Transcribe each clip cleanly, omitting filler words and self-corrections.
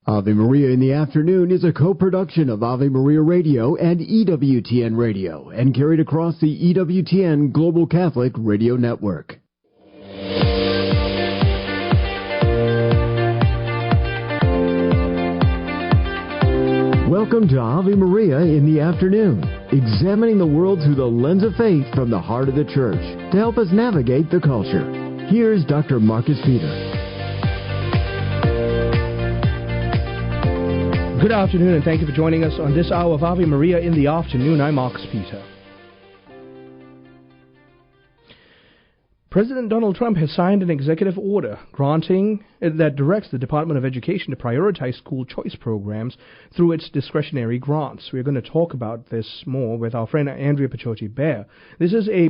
Ave Maria in the Afternoon is a co-production of Ave Maria Radio and EWTN Radio and carried across the EWTN Global Catholic Radio Network. Welcome to Ave Maria in the Afternoon, examining the world through the lens of faith from the heart of the Church to help us navigate the culture. Here's Dr. Marcus Peter. Good afternoon, and thank you for joining us on this hour of Ave Maria in the Afternoon. I'm Marcus Peter. President Donald Trump has signed an executive order that directs the Department of Education to prioritize school choice programs through its discretionary grants. We're going to talk about this more with our friend Andrea Pacioti-Bear. This is a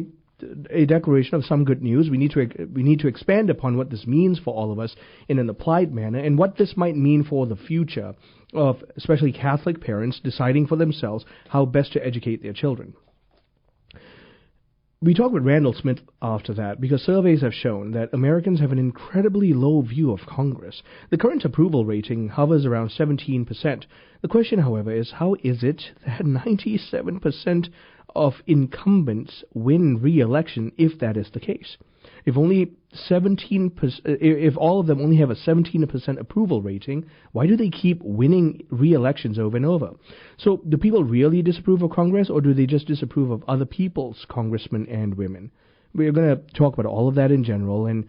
declaration of some good news. We need to expand upon what this means for all of us in an applied manner and what this might mean for the future of especially Catholic parents deciding for themselves how best to educate their children. We talked with Randall Smith after that because surveys have shown that Americans have an incredibly low view of Congress. The current approval rating hovers around 17%. The question, however, is how is it that 97% of incumbents win re-election if that is the case? If only 17%, if all of them only have a 17% approval rating, why do they keep winning re-elections over and over? So, do people really disapprove of Congress, or do they just disapprove of other people's congressmen and women? We're going to talk about all of that in general, and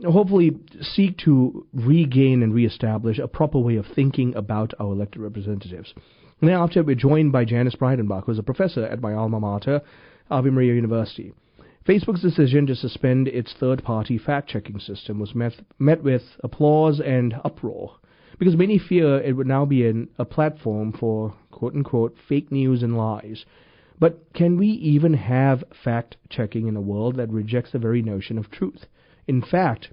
hopefully seek to regain and reestablish a proper way of thinking about our elected representatives. Now, after we're joined by Janice Breidenbach, who's a professor at my alma mater, Ave Maria University. Facebook's decision to suspend its third-party fact-checking system was met with applause and uproar, because many fear it would now be a platform for, quote-unquote, fake news and lies. But can we even have fact-checking in a world that rejects the very notion of truth? In fact,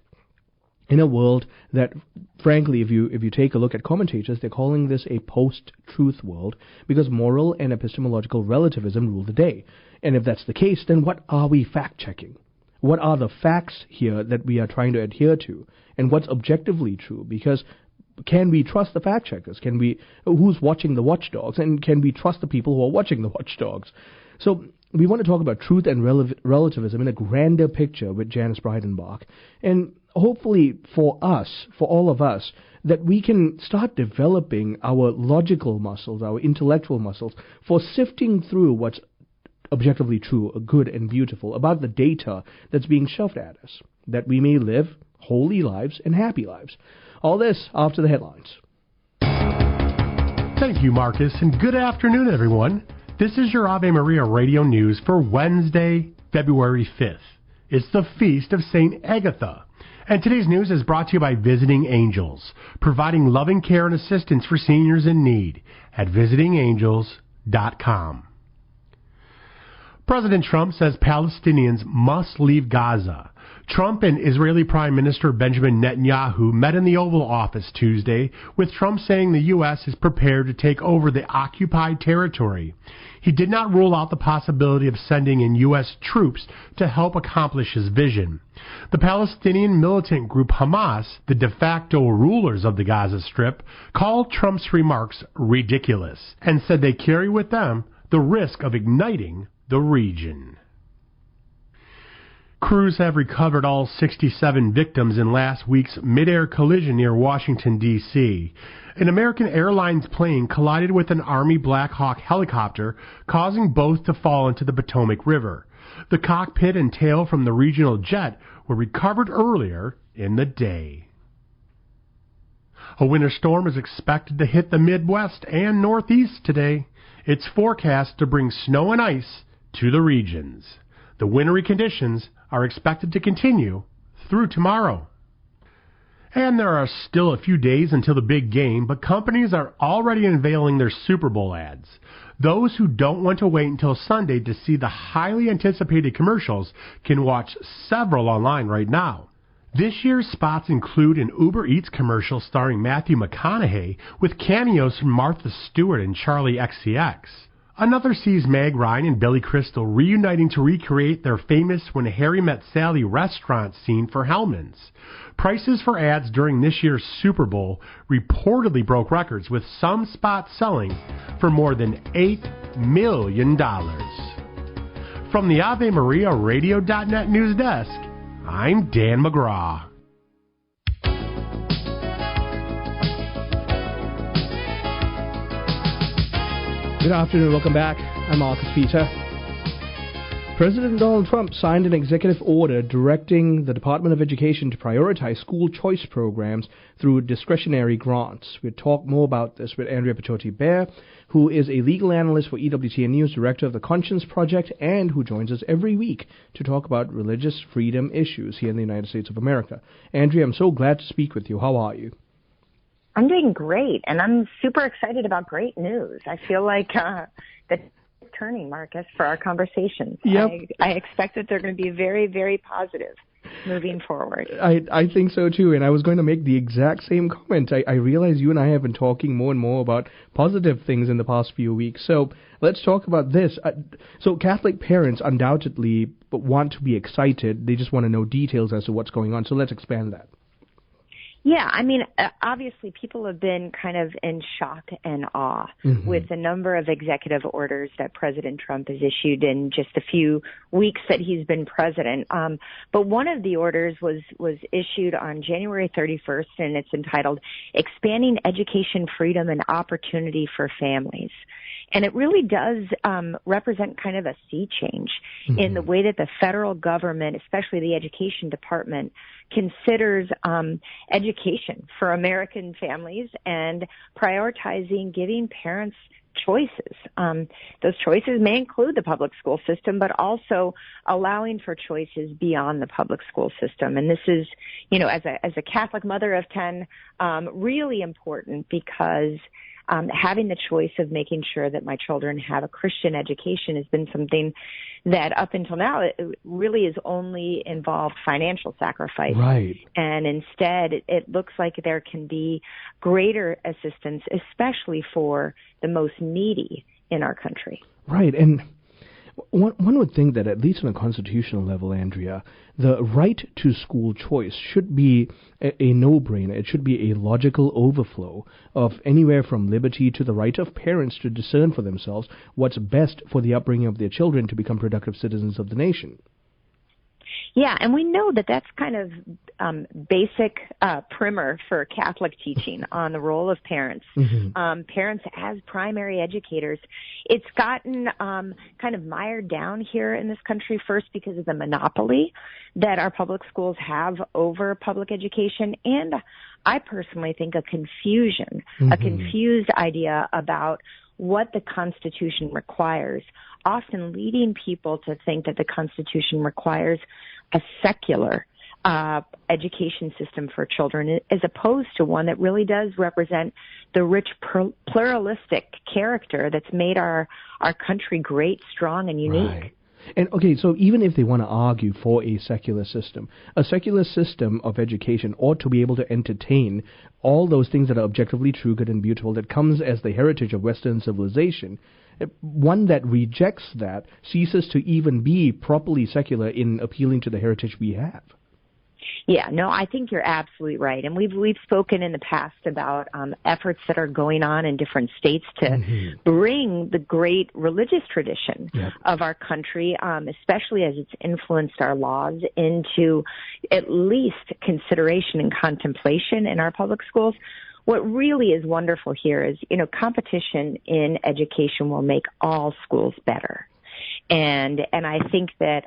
in a world that, frankly, if you take a look at commentators, they're calling this a post-truth world because moral and epistemological relativism rule the day. And if that's the case, then what are we fact-checking? What are the facts here that we are trying to adhere to? And what's objectively true? Because can we trust the fact-checkers? Who's watching the watchdogs? And can we trust the people who are watching the watchdogs? So we want to talk about truth and relativism in a grander picture with Janice Breidenbach. And hopefully for us, for all of us, that we can start developing our logical muscles, our intellectual muscles, for sifting through what's objectively true, good and beautiful about the data that's being shoved at us, that we may live holy lives and happy lives. All this after the headlines. Thank you, Marcus, and good afternoon, everyone. This is your Ave Maria Radio News for Wednesday, February 5th. It's the Feast of St. Agatha. And today's news is brought to you by Visiting Angels, providing loving care and assistance for seniors in need at visitingangels.com. President Trump says Palestinians must leave Gaza. Trump and Israeli Prime Minister Benjamin Netanyahu met in the Oval Office Tuesday, with Trump saying the U.S. is prepared to take over the occupied territory. He did not rule out the possibility of sending in U.S. troops to help accomplish his vision. The Palestinian militant group Hamas, the de facto rulers of the Gaza Strip, called Trump's remarks ridiculous and said they carry with them the risk of igniting the region. Crews have recovered all 67 victims in last week's mid-air collision near Washington, D.C. An American Airlines plane collided with an Army Black Hawk helicopter, causing both to fall into the Potomac River. The cockpit and tail from the regional jet were recovered earlier in the day. A winter storm is expected to hit the Midwest and Northeast today. It's forecast to bring snow and ice to the regions. The wintry conditions are expected to continue through tomorrow. And there are still a few days until the big game, but companies are already unveiling their Super Bowl ads. Those who don't want to wait until Sunday to see the highly anticipated commercials can watch several online right now. This year's spots include an Uber Eats commercial starring Matthew McConaughey with cameos from Martha Stewart and Charlie XCX, Another sees Meg Ryan and Billy Crystal reuniting to recreate their famous When Harry Met Sally restaurant scene for Hellman's. Prices for ads during this year's Super Bowl reportedly broke records, with some spots selling for more than $8 million. From the Ave Maria Radio.net news desk, I'm Dan McGraw. Good afternoon, welcome back. I'm Marcus Peter. President Donald Trump signed an executive order directing the Department of Education to prioritize school choice programs through discretionary grants. We'll talk more about this with Andrea Pachoti-Bear, who is a legal analyst for EWTN News, director of the Conscience Project, and who joins us every week to talk about religious freedom issues here in the United States of America. Andrea, I'm so glad to speak with you. How are you? I'm doing great, and I'm super excited about great news. I feel like that's turning, Marcus, for our conversations. Yep. I expect that they're going to be very, very positive moving forward. I think so, too, and I was going to make the exact same comment. I realize you and I have been talking more and more about positive things in the past few weeks, so let's talk about this. So Catholic parents undoubtedly want to be excited. They just want to know details as to what's going on, so let's expand that. Yeah, I mean, obviously people have been kind of in shock and awe with the number of executive orders that President Trump has issued in just a few weeks that he's been president. But one of the orders was issued on January 31st, and it's entitled Expanding Education Freedom and Opportunity for Families. And it really does represent kind of a sea change in the way that the federal government, especially the Education Department, considers education for American families and prioritizing giving parents choices. Those choices may include the public school system, but also allowing for choices beyond the public school system. And this is, you know, as a Catholic mother of 10, really important because having the choice of making sure that my children have a Christian education has been something that up until now it really has only involved financial sacrifice. Right. And instead it looks like there can be greater assistance, especially for the most needy in our country. Right. And one would think that at least on a constitutional level, Andrea, the right to school choice should be a no-brainer. It should be a logical overflow of anywhere from liberty to the right of parents to discern for themselves what's best for the upbringing of their children to become productive citizens of the nation. Yeah, and we know that that's kind of basic primer for Catholic teaching on the role of parents. Parents as primary educators. It's gotten kind of mired down here in this country, first because of the monopoly that our public schools have over public education, and I personally think a confusion, a confused idea about what the Constitution requires, often leading people to think that the Constitution requires a secular education system for children, as opposed to one that really does represent the rich pluralistic character that's made our country great, strong, and unique. Right. And okay, so even if they want to argue for a secular system of education ought to be able to entertain all those things that are objectively true, good, and beautiful that comes as the heritage of Western civilization. One that rejects that ceases to even be properly secular in appealing to the heritage we have. Yeah, no, I think you're absolutely right. And we've spoken in the past about efforts that are going on in different states to bring the great religious tradition of our country, especially as it's influenced our laws, into at least consideration and contemplation in our public schools. What really is wonderful here is, you know, competition in education will make all schools better. And I think that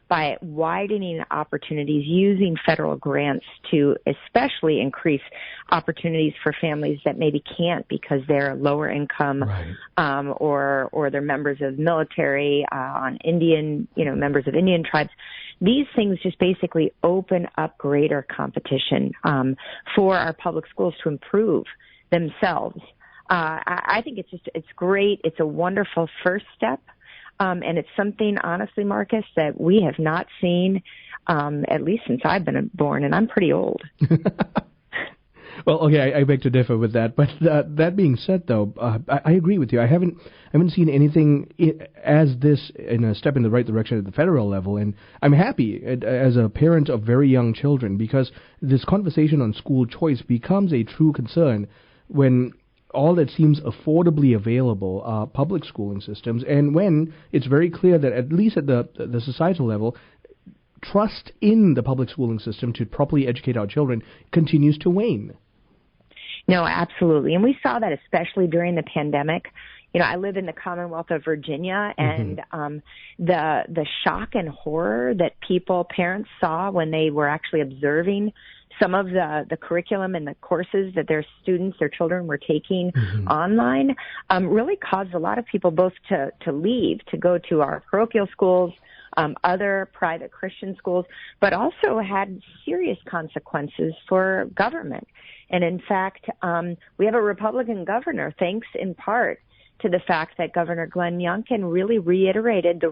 by widening opportunities, using federal grants to especially increase opportunities for families that maybe can't because they're lower income, or they're members of military, on Indian, members of Indian tribes. These things just basically open up greater competition for our public schools to improve themselves. I think it's great. It's a wonderful first step. And it's something, honestly, Marcus, that we have not seen, at least since I've been born, and I'm pretty old. Well, okay, I beg to differ with that. But that being said, though, I agree with you. I haven't seen anything as this in a step in the right direction at the federal level, and I'm happy as a parent of very young children because this conversation on school choice becomes a true concern when all that seems affordably available are public schooling systems, and when it's very clear that at least at the societal level, trust in the public schooling system to properly educate our children continues to wane. No, absolutely. And we saw that especially during the pandemic. You know, I live in the Commonwealth of Virginia, and the shock and horror that parents saw when they were actually observing some of the curriculum and the courses that their children were taking online really caused a lot of people both to leave, to go to our parochial schools, other private Christian schools, but also had serious consequences for government. And in fact, we have a Republican governor, thanks in part to the fact that Governor Glenn Youngkin really reiterated the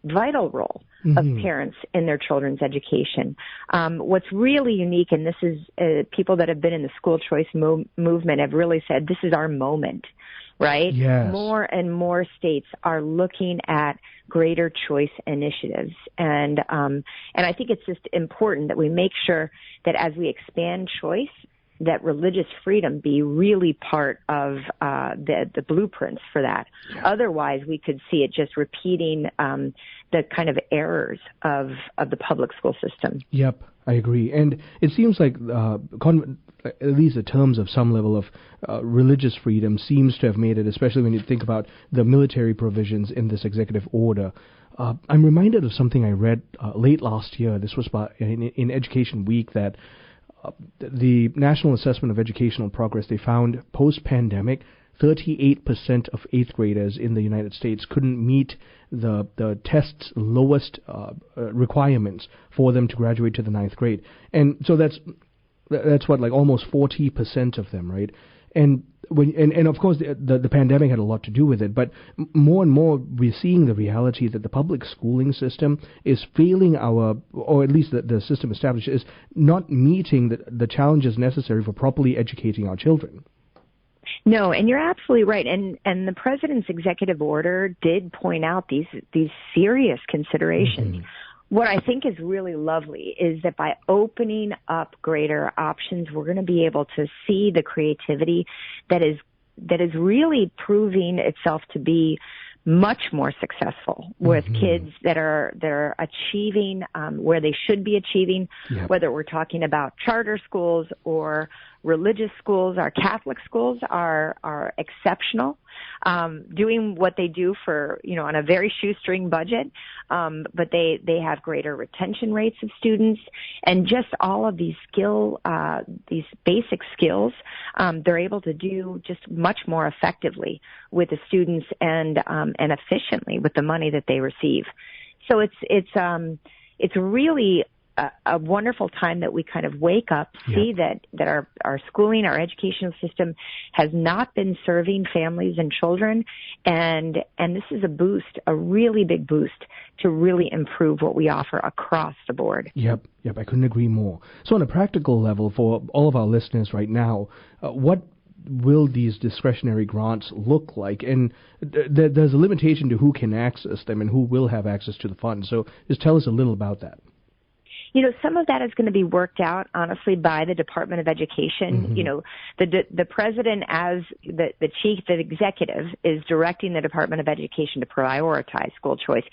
vital role of parents in their children's education. What's really unique, and this is people that have been in the school choice movement have really said, this is our moment, right? Yes. More and more states are looking at greater choice initiatives. And I think it's just important that we make sure that as we expand choice, that religious freedom be really part of the blueprints for that. Yeah. Otherwise, we could see it just repeating the kind of errors of the public school system. Yep, I agree. And it seems like at least the terms of some level of religious freedom seems to have made it, especially when you think about the military provisions in this executive order. I'm reminded of something I read late last year. This was in Education Week that the National Assessment of Educational Progress, they found post-pandemic, 38% of 8th graders in the United States couldn't meet the test's lowest requirements for them to graduate to the 9th grade. And so that's what, like almost 40% of them, right? And of course the pandemic had a lot to do with it, but more and more we're seeing the reality that the public schooling system is failing or at least the system established is not meeting the challenges necessary for properly educating our children. No, and you're absolutely right. And the president's executive order did point out these serious considerations. What I think is really lovely is that by opening up greater options, we're going to be able to see the creativity that is really proving itself to be much more successful with kids that are achieving where they should be achieving, whether we're talking about charter schools or religious schools. Our Catholic schools are exceptional, doing what they do for, on a very shoestring budget, but they have greater retention rates of students, and just all of these these basic skills, they're able to do just much more effectively with the students and efficiently with the money that they receive. So it's really a wonderful time that we kind of wake up, see that our schooling, our educational system has not been serving families and children, and this is a boost, a really big boost to really improve what we offer across the board. Yep, I couldn't agree more. So on a practical level, for all of our listeners right now, what will these discretionary grants look like? And there's a limitation to who can access them and who will have access to the funds. So just tell us a little about that. Some of that is going to be worked out, honestly, by the Department of Education. The president, as the chief executive, is directing the Department of Education to prioritize school choice.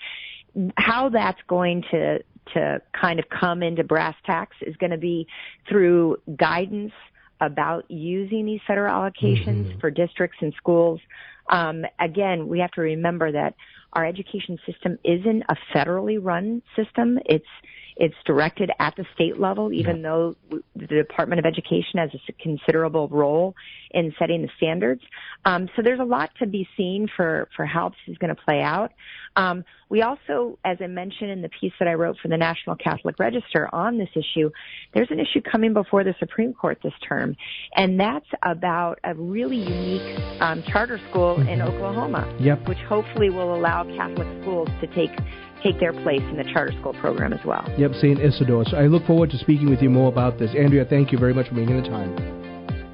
How that's going to kind of come into brass tacks is going to be through guidance about using these federal allocations for districts and schools. Again, we have to remember that our education system isn't a federally run system. It's directed at the state level, even though the Department of Education has a considerable role in setting the standards. So there's a lot to be seen for how this is going to play out. We also, as I mentioned in the piece that I wrote for the National Catholic Register on this issue, there's an issue coming before the Supreme Court this term, and that's about a really unique charter school in Oklahoma, which hopefully will allow Catholic schools to take their place in the charter school program as well. St. Isidore. So I look forward to speaking with you more about this. Andrea, thank you very much for making the time.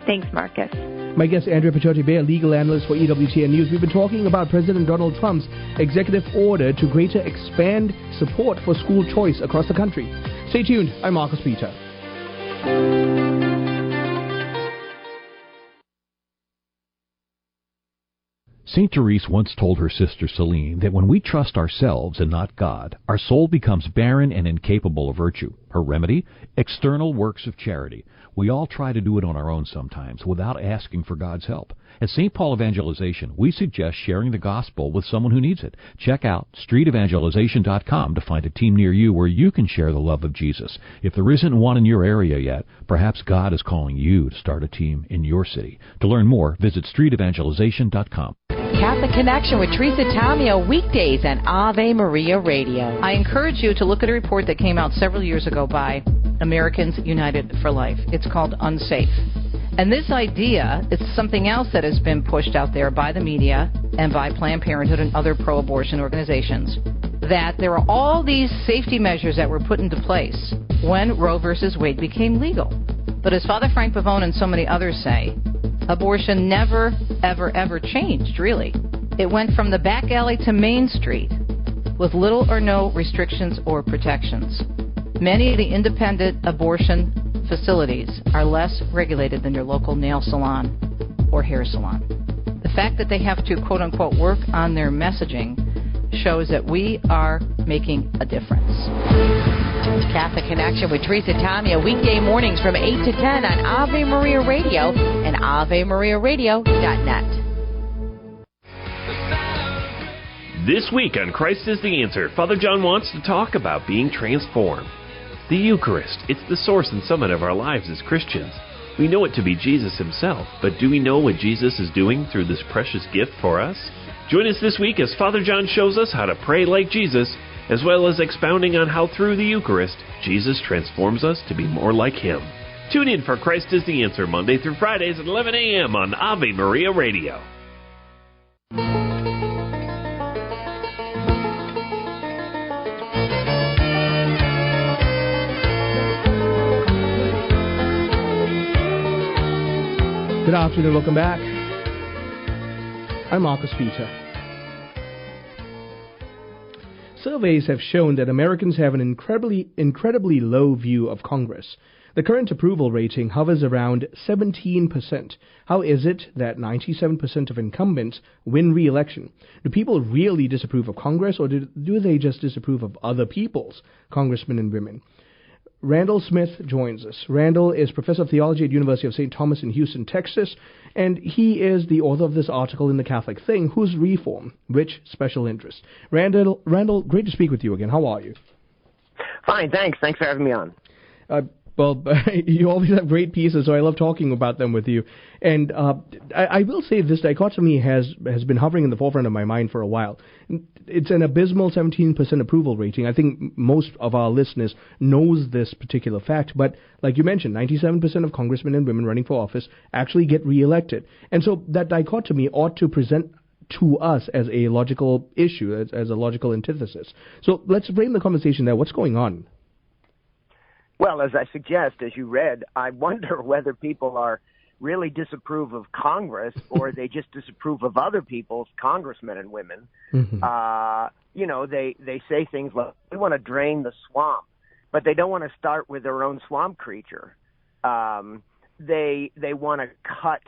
Thanks, Marcus. My guest, Andrea Pachotti-Bear, legal analyst for EWTN News. We've been talking about President Donald Trump's executive order to greater expand support for school choice across the country. Stay tuned. I'm Marcus Peter. St. Therese once told her sister Celine that when we trust ourselves and not God, our soul becomes barren and incapable of virtue. Her remedy? External works of charity. We all try to do it on our own sometimes without asking for God's help. At St. Paul Evangelization, we suggest sharing the gospel with someone who needs it. Check out streetevangelization.com to find a team near you where you can share the love of Jesus. If there isn't one in your area yet, perhaps God is calling you to start a team in your city. To learn more, visit streetevangelization.com. Catholic Connection with Teresa Tamio, weekdays on Ave Maria Radio. I encourage you to look at a report that came out several years ago by Americans United for Life. It's called Unsafe. And this idea is something else that has been pushed out there by the media and by Planned Parenthood and other pro-abortion organizations, that there are all these safety measures that were put into place when Roe versus Wade became legal. But as Father Frank Pavone and so many others say, abortion never, ever, ever changed, really. It went from the back alley to Main Street with little or no restrictions or protections. Many of the independent abortion facilities are less regulated than your local nail salon or hair salon. The fact that they have to, quote-unquote, work on their messaging shows that we are making a difference. Catholic Connection with Teresa Tamio, weekday mornings from 8 to 10 on Ave Maria Radio and AveMariaRadio.net. This week on Christ is the Answer, Father John wants to talk about being transformed. The Eucharist, it's the source and summit of our lives as Christians. We know it to be Jesus himself, but do we know what Jesus is doing through this precious gift for us? Join us this week as Father John shows us how to pray like Jesus, as well as expounding on how through the Eucharist, Jesus transforms us to be more like him. Tune in for Christ is the Answer, Monday through Fridays at 11 a.m. on Ave Maria Radio. Good afternoon, welcome back. I'm Marcus Peter. Surveys have shown that Americans have an incredibly low view of Congress. The current approval rating hovers around 17%. How is it that 97% of incumbents win re-election? Do people really disapprove of Congress, or do they just disapprove of other people's congressmen and women? Randall Smith joins us. Randall is professor of theology at University of St. Thomas in Houston, Texas, and he is the author of this article in The Catholic Thing, Whose Reform? Which Special Interest? Randall, great to speak with you again. How are you? Fine, thanks. Thanks for having me on. Well, you always have great pieces, so I love talking about them with you. And I will say this dichotomy has been hovering in the forefront of my mind for a while. It's an abysmal 17% approval rating. I think most of our listeners knows this particular fact. But like you mentioned, 97% of congressmen and women running for office actually get reelected. And so that dichotomy ought to present to us as a logical issue, as a logical antithesis. So let's frame the conversation there. What's going on? Well, as I suggest, as you read, I wonder whether people are really disapprove of Congress or they just disapprove of other people's congressmen and women. Mm-hmm. They say things like, we want to drain the swamp, but they don't want to start with their own swamp creature. They want to cut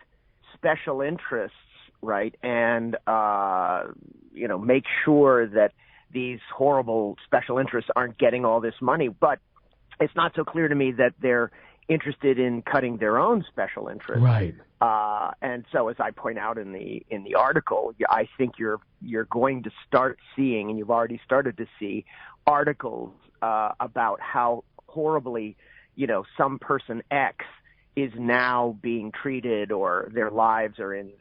special interests, right, and, make sure that these horrible special interests aren't getting all this money. But it's not so clear to me that they're interested in cutting their own special interests. Right. And so, as I point out in the article, I think you're going to start seeing, and you've already started to see, articles about how horribly, some person X is now being treated, or their lives are in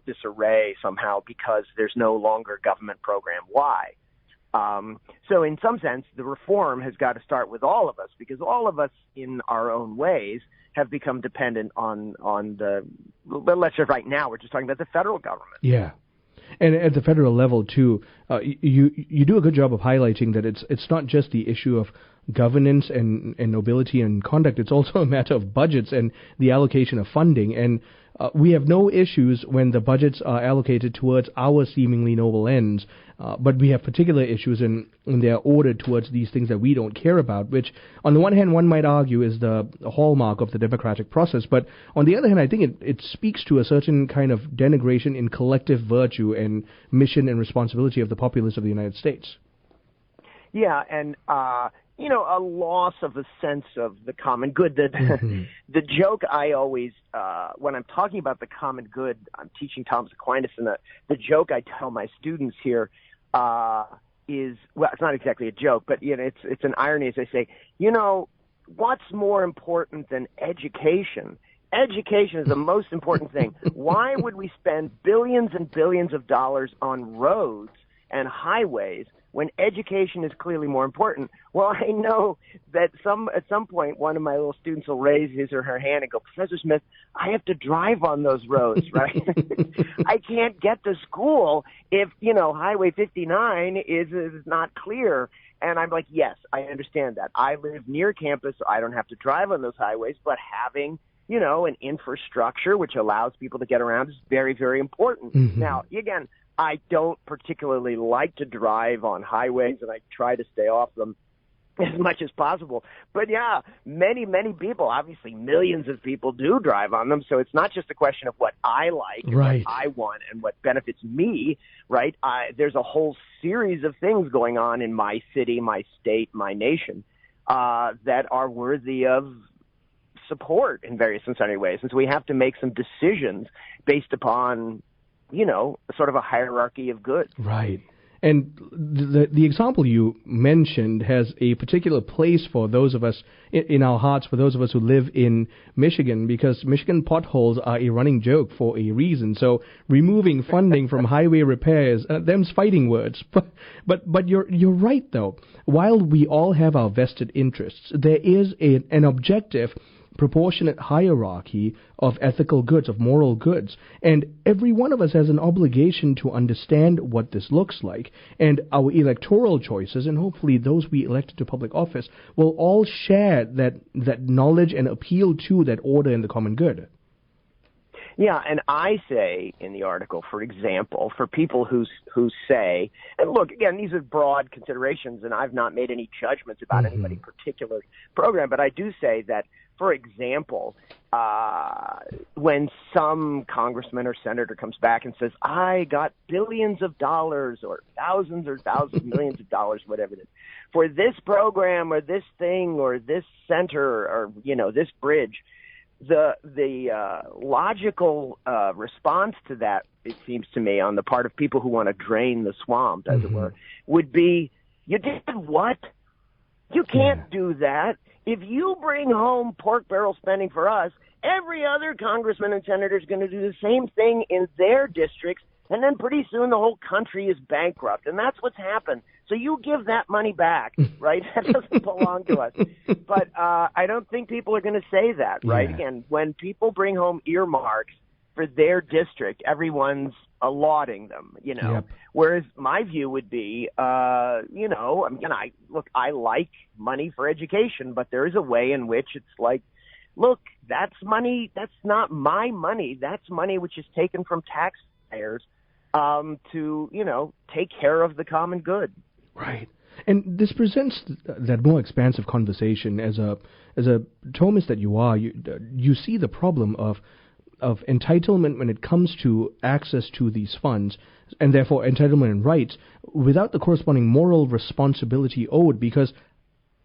disarray somehow because there's no longer government program Y. So in some sense, the reform has got to start with all of us, because all of us in our own ways have become dependent on let's say right now, we're just talking about the federal government. Yeah. And at the federal level, too, you do a good job of highlighting that it's not just the issue of governance and nobility and conduct. It's also a matter of budgets and the allocation of funding. And we have no issues when the budgets are allocated towards our seemingly noble ends, but we have particular issues when they are ordered towards these things that we don't care about, which on the one hand one might argue is the hallmark of the democratic process, but on the other hand I think it speaks to a certain kind of denigration in collective virtue and mission and responsibility of the populace of the United States. Yeah, and a loss of a sense of the common good. The joke I always, when I'm talking about the common good, I'm teaching Thomas Aquinas, and the joke I tell my students here is, well, it's not exactly a joke, but it's an irony as I say, what's more important than education? Education is the most important thing. Why would we spend billions and billions of dollars on roads and highways when education is clearly more important? Well, I know that at some point, one of my little students will raise his or her hand and go, Professor Smith, I have to drive on those roads, right? I can't get to school if, Highway 59 is not clear. And I'm like, yes, I understand that. I live near campus, so I don't have to drive on those highways, but having, an infrastructure which allows people to get around is very, very important. Mm-hmm. Now, again, I don't particularly like to drive on highways, and I try to stay off them as much as possible. But yeah, many, many people, obviously millions of people do drive on them. So it's not just a question of what I like, right, what I want, and what benefits me, right? There's a whole series of things going on in my city, my state, my nation that are worthy of support in various and sundry ways. And so we have to make some decisions based upon sort of a hierarchy of good. Right. And the example you mentioned has a particular place for those of us in our hearts, for those of us who live in Michigan, because Michigan potholes are a running joke for a reason. So removing funding from highway repairs, them's fighting words. But you're right, though. While we all have our vested interests, there is an objective proportionate hierarchy of ethical goods, of moral goods. And every one of us has an obligation to understand what this looks like. And our electoral choices, and hopefully those we elected to public office, will all share that knowledge and appeal to that order and the common good. Yeah, and I say in the article, for example, for people who say, and look, again, these are broad considerations, and I've not made any judgments about anybody particular program, but I do say that, for example, when some congressman or senator comes back and says, I got billions of dollars or thousands millions of dollars, whatever it is, for this program or this thing or this center or, this bridge, the logical response to that, it seems to me, on the part of people who want to drain the swamp, as it were, would be, you did what? You can't do that. If you bring home pork barrel spending for us, every other congressman and senator is going to do the same thing in their districts, and then pretty soon the whole country is bankrupt. And that's what's happened. So you give that money back, right? That doesn't belong to us. But I don't think people are going to say that, right? Yeah. Again, when people bring home earmarks for their district, everyone's lauding them, Yep. Whereas my view would be, I like money for education, but there is a way in which it's like, look, that's money, that's not my money. That's money which is taken from taxpayers to, take care of the common good. Right. And this presents that more expansive conversation as a Thomist that you are. You see the problem of entitlement when it comes to access to these funds, and therefore entitlement and rights, without the corresponding moral responsibility owed, because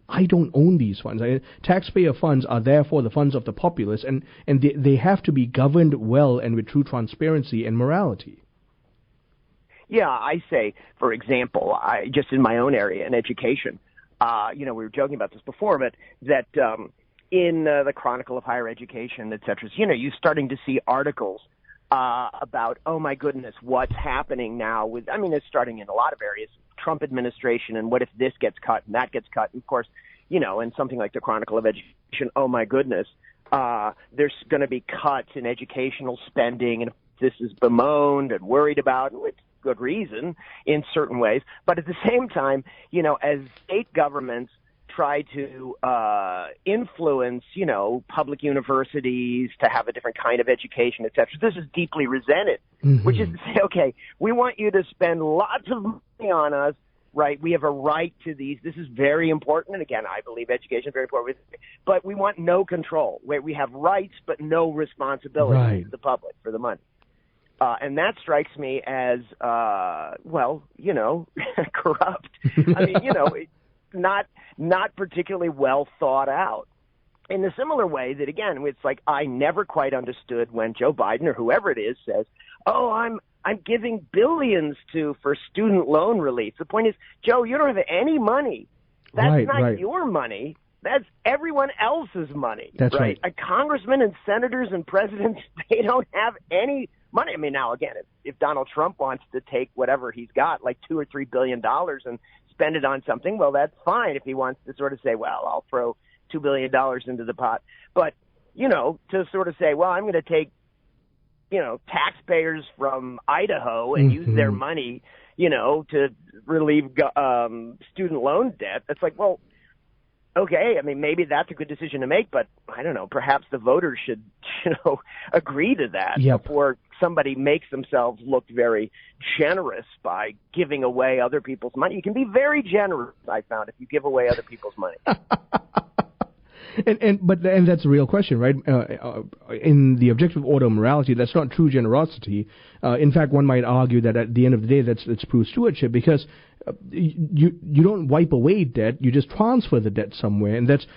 I don't own these funds. Taxpayer funds are therefore the funds of the populace, and they have to be governed well and with true transparency and morality. Yeah, I say, for example, just in my own area in education, we were joking about this before, but that in the Chronicle of Higher Education, et cetera, you're starting to see articles about, oh my goodness, what's happening now with, it's starting in a lot of areas, Trump administration, and what if this gets cut and that gets cut? And of course, in something like the Chronicle of Education, oh my goodness, there's going to be cuts in educational spending, and this is bemoaned and worried about, and with good reason in certain ways. But at the same time, as state governments try to influence, public universities to have a different kind of education, et cetera. This is deeply resented, which is to say, okay, we want you to spend lots of money on us, right? We have a right to these. This is very important. And again, I believe education is very important, but we want no control, where we have rights but no responsibility to the public for the money. And that strikes me as, corrupt. I mean, not particularly well thought out. In a similar way that, again, it's like I never quite understood when Joe Biden or whoever it is says, "Oh, I'm giving billions for student loan relief." The point is, Joe, you don't have any money. That's not your money. That's everyone else's money. That's right. Congressmen and senators and presidents, they don't have any money. I mean, now, again, if Donald Trump wants to take whatever he's got, like $2 or $3 billion, and spend it on something, well, that's fine. If he wants to sort of say, well, I'll throw $2 billion into the pot. But, to sort of say, well, I'm going to take, taxpayers from Idaho and use their money, to relieve student loan debt. It's like, well, okay, I mean, maybe that's a good decision to make, but I don't know, perhaps the voters should, agree to that before somebody makes themselves look very generous by giving away other people's money. You can be very generous, I found, if you give away other people's money. And that's a real question, right? In the objective order of morality, that's not true generosity. In fact, one might argue that at the end of the day, that's true stewardship, because you don't wipe away debt, you just transfer the debt somewhere, and that's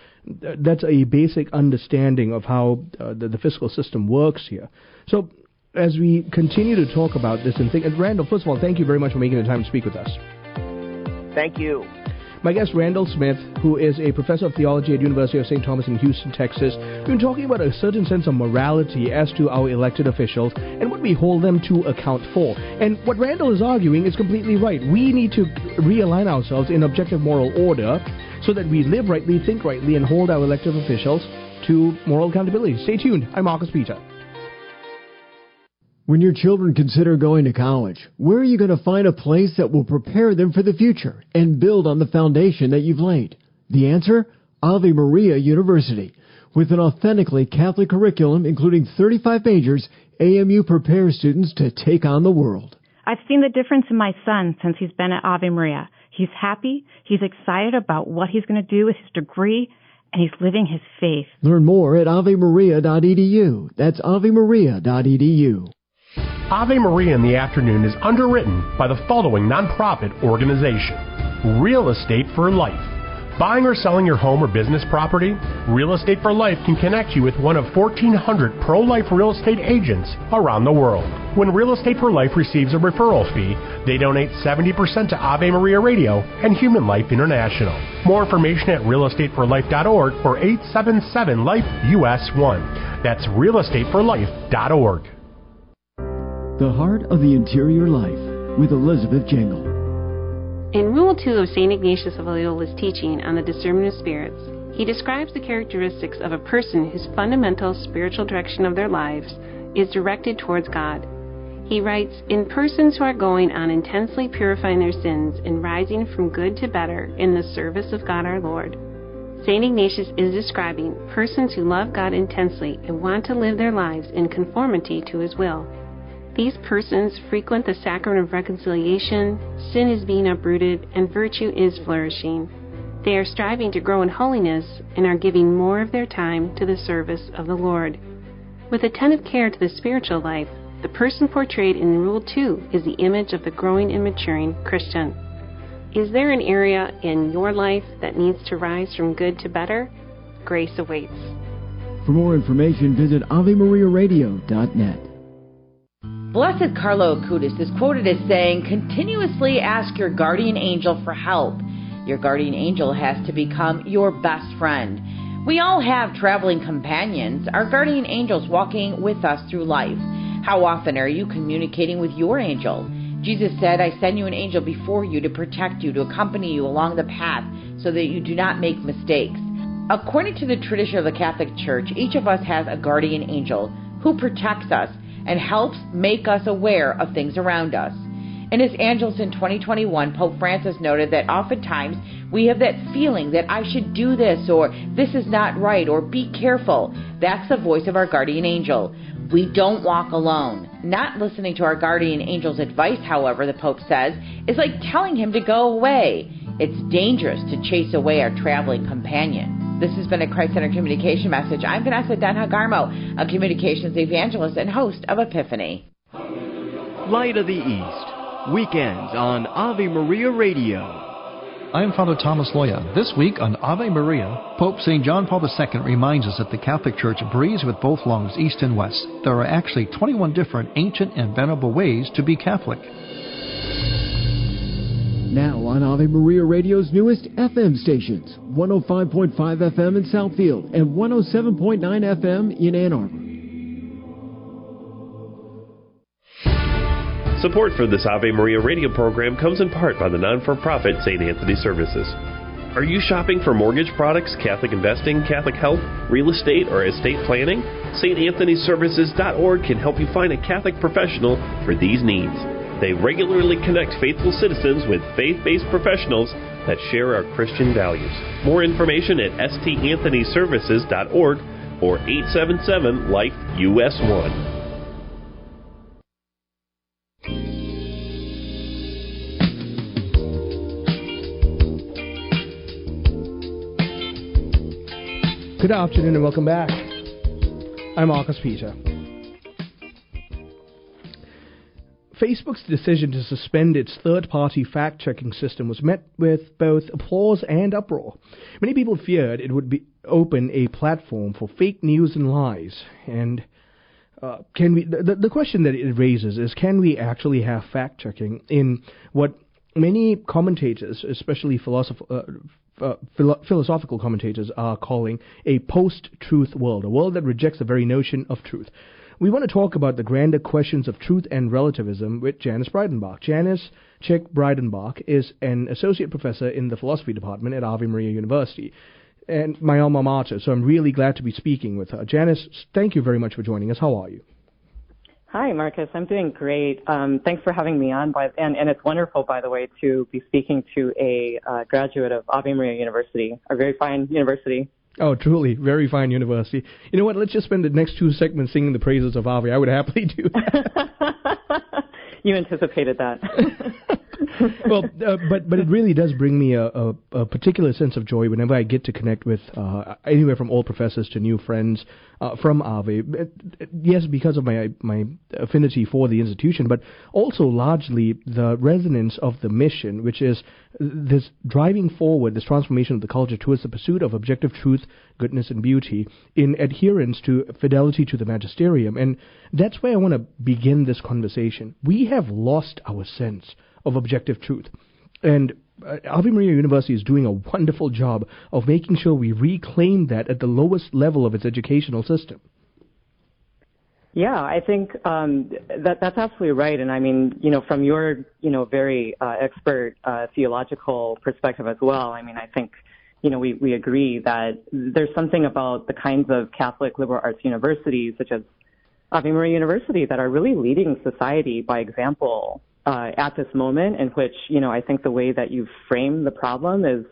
a basic understanding of how the fiscal system works here. So as we continue to talk about this and think, and Randall, first of all, thank you very much for making the time to speak with us. Thank you. My guest, Randall Smith, who is a professor of theology at University of St. Thomas in Houston, Texas. We've been talking about a certain sense of morality as to our elected officials and what we hold them to account for. And what Randall is arguing is completely right. We need to realign ourselves in objective moral order so that we live rightly, think rightly, and hold our elected officials to moral accountability. Stay tuned. I'm Marcus Peter. When your children consider going to college, where are you going to find a place that will prepare them for the future and build on the foundation that you've laid? The answer? Ave Maria University. With an authentically Catholic curriculum including 35 majors, AMU prepares students to take on the world. I've seen the difference in my son since he's been at Ave Maria. He's happy, he's excited about what he's going to do with his degree, and he's living his faith. Learn more at avemaria.edu. That's avemaria.edu. Ave Maria in the Afternoon is underwritten by the following nonprofit organization: Real Estate for Life. Buying or selling your home or business property? Real Estate for Life can connect you with one of 1,400 pro-life real estate agents around the world. When Real Estate for Life receives a referral fee, they donate 70% to Ave Maria Radio and Human Life International. More information at realestateforlife.org or 877-LIFE-US1. That's realestateforlife.org. The Heart of the Interior Life with Elizabeth Jangle. In Rule 2 of St. Ignatius of Loyola's teaching on the discernment of spirits, he describes the characteristics of a person whose fundamental spiritual direction of their lives is directed towards God. He writes, "In persons who are going on intensely purifying their sins and rising from good to better in the service of God our Lord." St. Ignatius is describing persons who love God intensely and want to live their lives in conformity to His will. These persons frequent the sacrament of reconciliation, sin is being uprooted, and virtue is flourishing. They are striving to grow in holiness and are giving more of their time to the service of the Lord. With attentive care to the spiritual life, the person portrayed in Rule 2 is the image of the growing and maturing Christian. Is there an area in your life that needs to rise from good to better? Grace awaits. For more information, visit AveMariaRadio.net. Blessed Carlo Acutis is quoted as saying, "Continuously ask your guardian angel for help. Your guardian angel has to become your best friend." We all have traveling companions, our guardian angels walking with us through life. How often are you communicating with your angel? Jesus said, "I send you an angel before you to protect you, to accompany you along the path so that you do not make mistakes." According to the tradition of the Catholic Church, each of us has a guardian angel who protects us and helps make us aware of things around us. In his Angelus in 2021, Pope Francis noted that oftentimes we have that feeling that I should do this, or this is not right, or be careful. That's the voice of our guardian angel. We don't walk alone. Not listening to our guardian angel's advice, however, the Pope says, is like telling him to go away. It's dangerous to chase away our traveling companion. This has been a Christ-Centered Communication Message. I'm Vanessa Denha-Garmo, a communications evangelist and host of Epiphany. Light of the East, weekends on Ave Maria Radio. I'm Father Thomas Loya. This week on Ave Maria, Pope St. John Paul II reminds us that the Catholic Church breathes with both lungs, east and west. There are actually 21 different ancient and venerable ways to be Catholic. Now on Ave Maria Radio's newest FM stations, 105.5 FM in Southfield and 107.9 FM in Ann Arbor. Support for this Ave Maria radio program comes in part by the non-for-profit St. Anthony Services. Are you shopping for mortgage products, Catholic investing, Catholic health, real estate, or estate planning? StAnthonyServices.org can help you find a Catholic professional for these needs. They regularly connect faithful citizens with faith-based professionals that share our Christian values. More information at StAnthonyServices.org or 877-LIFE-US1. Good afternoon and welcome back. I'm Marcus Peter. Facebook's decision to suspend its third-party fact-checking system was met with both applause and uproar. Many people feared it would open a platform for fake news and lies. And the question that it raises is, can we actually have fact-checking in what many commentators, especially philosophical commentators, are calling a post-truth world, a world that rejects the very notion of truth? We want to talk about the grander questions of truth and relativism with Janice Breidenbach. Janice Breidenbach is an associate professor in the philosophy department at Ave Maria University, and my alma mater, so I'm really glad to be speaking with her. Janice, thank you very much for joining us. How are you? Hi, Marcus. I'm doing great. Thanks for having me on. And it's wonderful, by the way, to be speaking to a graduate of Ave Maria University, a very fine university. Oh, truly, very fine university. You know what? Let's just spend the next 2 segments singing the praises of Ave. I would happily do that. You anticipated that. Well, but it really does bring me a particular sense of joy whenever I get to connect with anywhere from old professors to new friends from Ave. Yes, because of my affinity for the institution, but also largely the resonance of the mission, which is this driving forward, this transformation of the culture towards the pursuit of objective truth, goodness, and beauty in adherence to fidelity to the magisterium. And that's where I want to begin this conversation. We have lost our sense of objective truth. And Ave Maria University is doing a wonderful job of making sure we reclaim that at the lowest level of its educational system. Yeah, I think that's absolutely right. And I mean, from your, very expert theological perspective as well, I mean, I think, we agree that there's something about the kinds of Catholic liberal arts universities, such as Ave Maria University, that are really leading society by example at this moment, in which, I think the way that you frame the problem is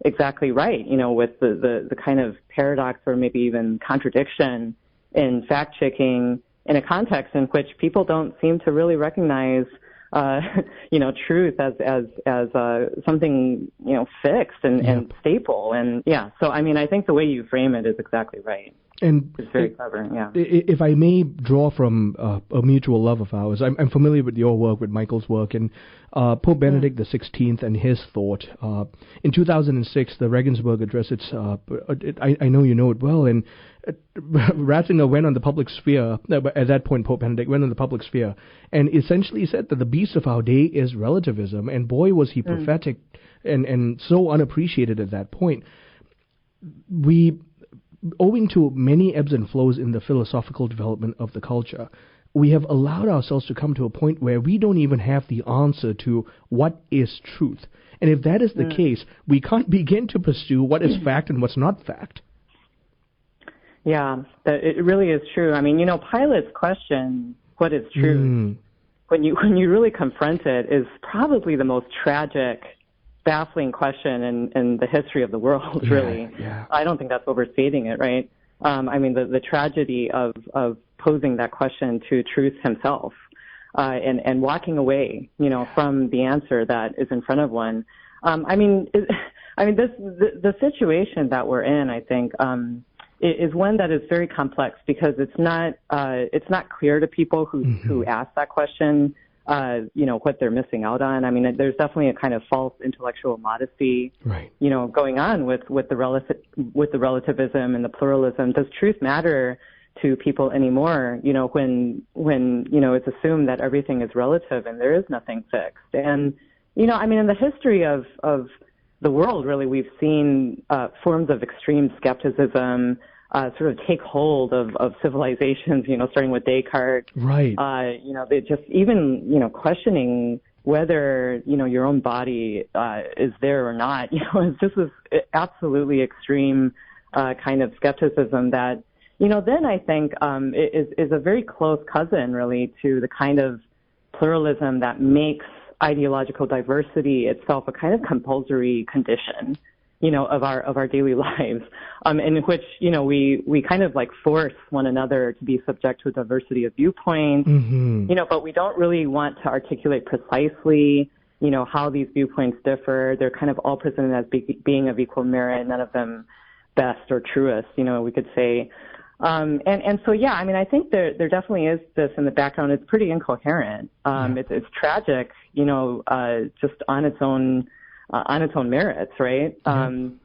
exactly right, with the kind of paradox or maybe even contradiction in fact-checking in a context in which people don't seem to really recognize, truth as something, fixed and staple. And yeah, so I mean, I think the way you frame it is exactly right. And it's very clever, yeah. If I may draw from a mutual love of ours, I'm familiar with your work, with Michael's work, and Pope Benedict XVI and his thought. In 2006, the Regensburg Address, I know you know it well, and Ratzinger went on the public sphere. At that point, Pope Benedict went on the public sphere and essentially said that the beast of our day is relativism, and boy, was he prophetic and so unappreciated at that point. Owing to many ebbs and flows in the philosophical development of the culture, we have allowed ourselves to come to a point where we don't even have the answer to what is truth. And if that is the case, we can't begin to pursue what is fact and what's not fact. Yeah, it really is true. I mean, Pilate's question, what is truth, when you really confront it, is probably the most tragic, baffling question in the history of the world, really. Yeah. I don't think that's overstating it, right? I mean, the tragedy of posing that question to truth himself, and walking away, from the answer that is in front of one. The situation that we're in, I think, is one that is very complex because it's not clear to people who ask that question, what they're missing out on. I mean, there's definitely a kind of false intellectual modesty, right, going on with the relativism and the pluralism. Does truth matter to people anymore? When it's assumed that everything is relative and there is nothing fixed. And in the history of the world, really, we've seen forms of extreme skepticism sort of take hold of civilizations, starting with Descartes. Right. They just even, questioning whether, your own body is there or not. This is absolutely extreme kind of skepticism that, then I think is a very close cousin, really, to the kind of pluralism that makes ideological diversity itself a kind of compulsory condition, of our daily lives, in which, we kind of like force one another to be subject to a diversity of viewpoints, but we don't really want to articulate precisely, how these viewpoints differ. They're kind of all presented as being of equal merit, none of them best or truest, we could say. I think there definitely is this in the background. It's pretty incoherent. It's tragic, just on its own merits, right? And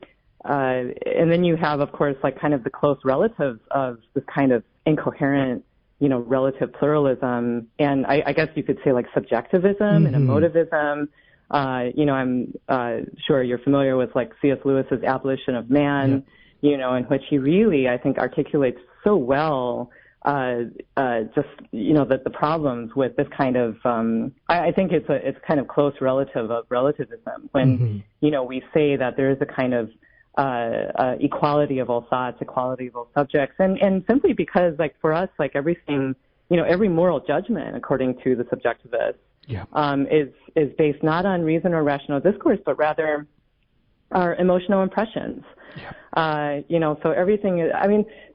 then you have, of course, like kind of the close relatives of this kind of incoherent, relative pluralism. And I guess you could say like subjectivism and emotivism. I'm sure you're familiar with like C.S. Lewis's Abolition of Man. In which he really, I think, articulates so well just, that the problems with this kind of, I think it's kind of close relative of relativism when, we say that there is a kind of equality of all thoughts, equality of all subjects, and simply because, like, for us, like, everything, every moral judgment, according to the subjectivists, is based not on reason or rational discourse, but rather our emotional impressions. So everything is,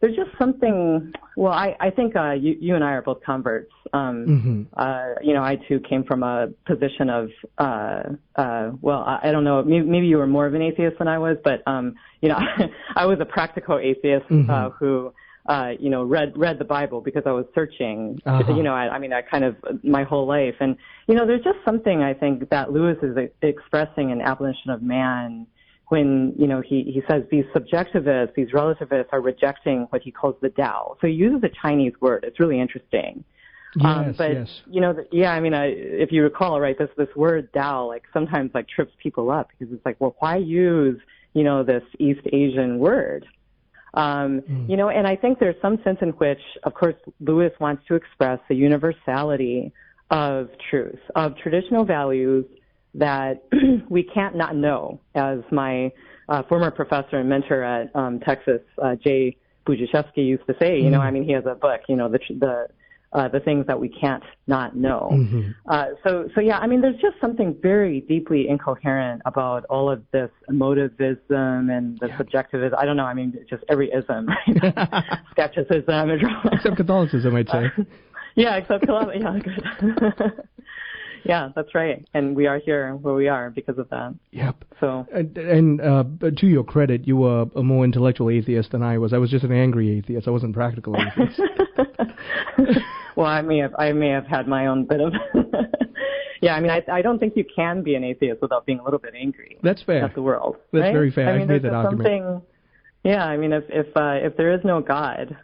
there's just something, well, I think you and I are both converts. I too came from a position of, I don't know, maybe you were more of an atheist than I was, but, I was a practical atheist who, read the Bible because I was searching, I kind of my whole life. And, there's just something I think that Lewis is expressing in Abolition of Man when, he says these subjectivists, these relativists are rejecting what he calls the Tao. So he uses a Chinese word. It's really interesting. Yes, if you recall, right, this word Tao, like, sometimes, like, trips people up because it's like, well, why use, this East Asian word? And I think there's some sense in which, of course, Lewis wants to express the universality of truth, of traditional values that we can't not know, as my former professor and mentor at Texas, Jay Budziszewski, used to say. He has a book, the things that we can't not know. There's just something very deeply incoherent about all of this emotivism and the subjectivism. I don't know. Just every ism, right? Skepticism, except Catholicism, I'd say. Except Catholicism. Yeah, good. Yeah, that's right. And we are here where we are because of that. Yep. So, and to your credit, you were a more intellectual atheist than I was. I was just an angry atheist. I wasn't practical atheist. Well, I may have had my own bit of. I don't think you can be an atheist without being a little bit angry. That's fair. At the world. That's right? very fair. I've made that argument. If there is no God,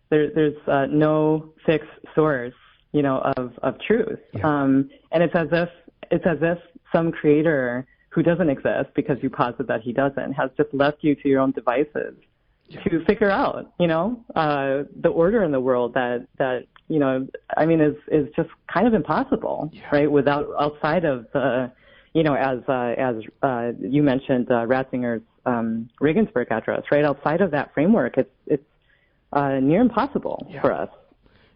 there's no fixed source, of truth. And it's as if some creator who doesn't exist, because you posit that he doesn't, has just left you to your own devices to figure out, the order in the world that is just kind of impossible, right? Outside of the, as you mentioned, Ratzinger's Regensburg Address, right? Outside of that framework, it's near impossible for us.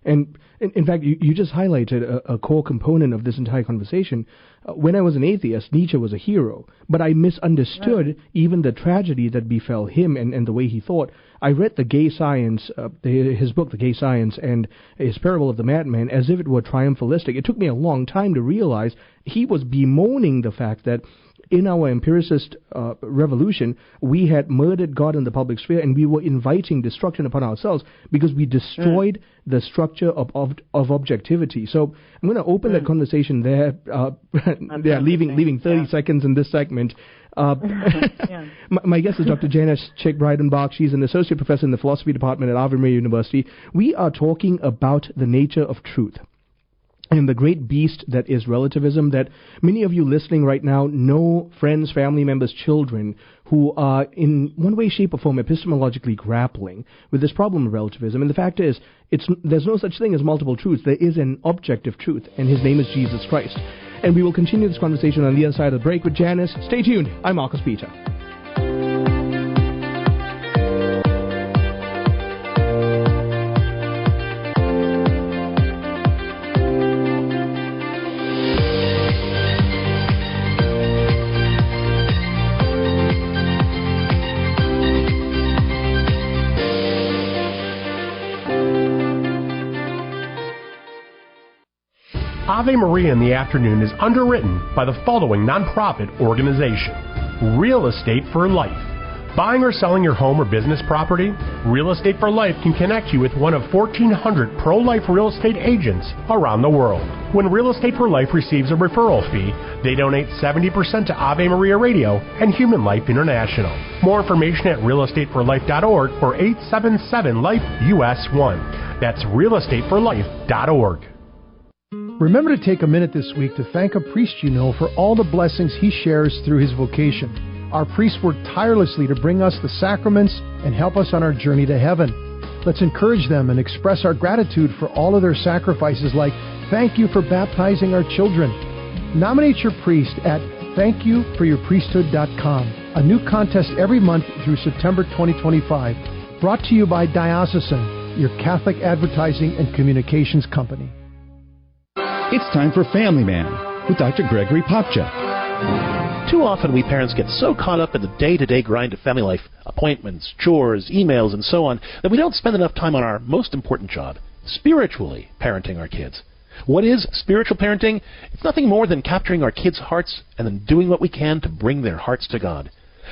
And in fact, you just highlighted a core component of this entire conversation. When I was an atheist, Nietzsche was a hero, but I misunderstood even the tragedy that befell him and the way he thought. I read The Gay Science, his book, The Gay Science, and his Parable of the Madman as if it were triumphalistic. It took me a long time to realize he was bemoaning the fact that in our empiricist revolution, we had murdered God in the public sphere, and we were inviting destruction upon ourselves because we destroyed the structure of objectivity. So I'm going to open that conversation there. Leaving 30 seconds in this segment. My guest is Dr. Janice Breidenbach. She's an associate professor in the philosophy department at Ave Maria University. We are talking about the nature of truth and the great beast that is relativism, that many of you listening right now know friends, family members, children who are in one way, shape, or form epistemologically grappling with this problem of relativism. And the fact is, there's no such thing as multiple truths. There is an objective truth, and his name is Jesus Christ. And we will continue this conversation on the other side of the break with Janice. Stay tuned. I'm Marcus Peter. Ave Maria in the Afternoon is underwritten by the following nonprofit organization: Real Estate for Life. Buying or selling your home or business property? Real Estate for Life can connect you with one of 1,400 pro-life real estate agents around the world. When Real Estate for Life receives a referral fee, they donate 70% to Ave Maria Radio and Human Life International. More information at realestateforlife.org or 877-LIFE-US1. That's realestateforlife.org. Remember to take a minute this week to thank a priest you know for all the blessings he shares through his vocation. Our priests work tirelessly to bring us the sacraments and help us on our journey to heaven. Let's encourage them and express our gratitude for all of their sacrifices, like thank you for baptizing our children. Nominate your priest at thankyouforyourpriesthood.com. A new contest every month through September 2025. Brought to you by Diocesan, your Catholic advertising and communications company. It's time for Family Man with Dr. Gregory Popchak. Too often we parents get so caught up in the day-to-day grind of family life, appointments, chores, emails, and so on, that we don't spend enough time on our most important job, spiritually parenting our kids. What is spiritual parenting? It's nothing more than capturing our kids' hearts and then doing what we can to bring their hearts to God.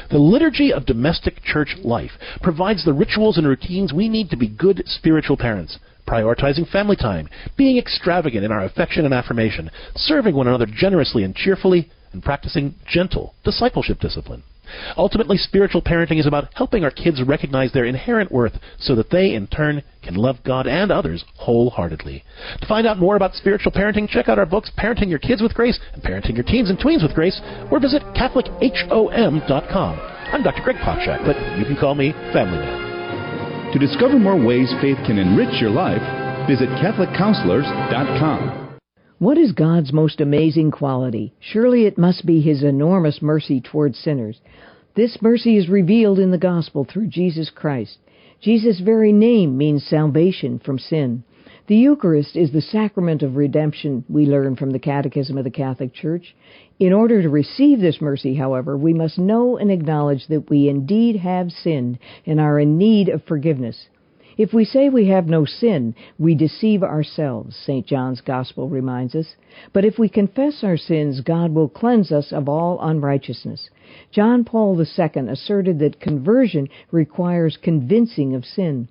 The liturgy of domestic church life provides the rituals and routines we need to be good spiritual parents. Prioritizing family time, being extravagant in our affection and affirmation, serving one another generously and cheerfully, and practicing gentle discipleship discipline. Ultimately, spiritual parenting is about helping our kids recognize their inherent worth so that they, in turn, can love God and others wholeheartedly. To find out more about spiritual parenting, check out our books, Parenting Your Kids with Grace and Parenting Your Teens and Tweens with Grace, or visit CatholicHOM.com. I'm Dr. Greg Popchak, but you can call me Family Man. To discover more ways faith can enrich your life, visit CatholicCounselors.com. What is God's most amazing quality? Surely it must be His enormous mercy towards sinners. This mercy is revealed in the gospel through Jesus Christ. Jesus' very name means salvation from sin. The Eucharist is the sacrament of redemption, we learn from the Catechism of the Catholic Church. In order to receive this mercy, however, we must know and acknowledge that we indeed have sinned and are in need of forgiveness. If we say we have no sin, we deceive ourselves, St. John's Gospel reminds us. But if we confess our sins, God will cleanse us of all unrighteousness. John Paul II asserted that conversion requires convincing of sin.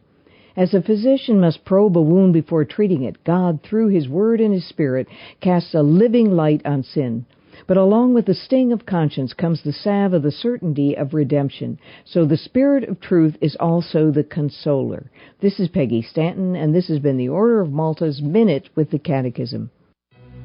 As a physician must probe a wound before treating it, God, through His Word and His Spirit, casts a living light on sin. But along with the sting of conscience comes the salve of the certainty of redemption. So the Spirit of truth is also the consoler. This is Peggy Stanton, and this has been the Order of Malta's Minute with the Catechism.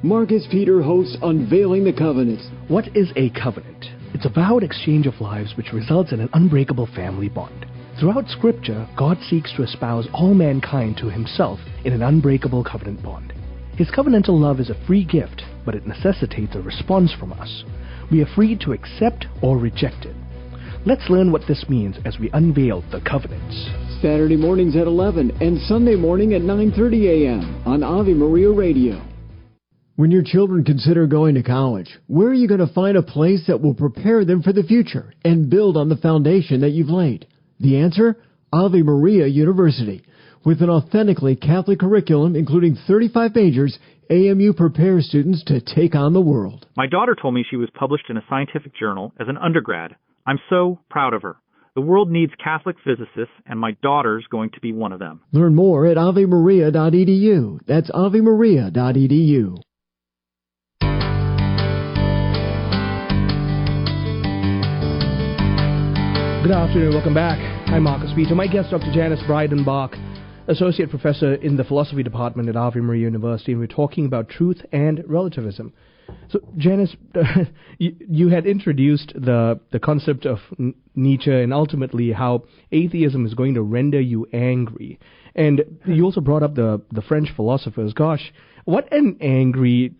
Marcus Peter hosts Unveiling the Covenant. What is a covenant? It's a vowed exchange of lives which results in an unbreakable family bond. Throughout Scripture, God seeks to espouse all mankind to Himself in an unbreakable covenant bond. His covenantal love is a free gift, but it necessitates a response from us. We are free to accept or reject it. Let's learn what this means as we unveil the covenants. Saturday mornings at 11 and Sunday morning at 9:30 a.m. on Ave Maria Radio. When your children consider going to college, where are you going to find a place that will prepare them for the future and build on the foundation that you've laid? The answer? Ave Maria University. With an authentically Catholic curriculum including 35 majors, AMU prepares students to take on the world. My daughter told me she was published in a scientific journal as an undergrad. I'm so proud of her. The world needs Catholic physicists, and my daughter's going to be one of them. Learn more at avemaria.edu. That's avemaria.edu. Good afternoon, welcome back. I'm Marcus Peter. My guest, Dr. Janice Breidenbach, Associate Professor in the Philosophy Department at Ave Maria University, and we're talking about truth and relativism. So, Janice, you had introduced the concept of Nietzsche and ultimately how atheism is going to render you angry. And you also brought up the French philosophers. Gosh, what an angry...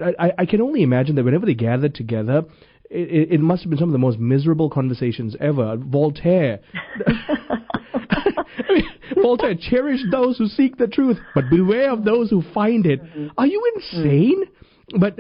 I can only imagine that whenever they gathered together, it must have been some of the most miserable conversations ever. Voltaire... Voltaire, cherish those who seek the truth, but beware of those who find it. Are you insane? But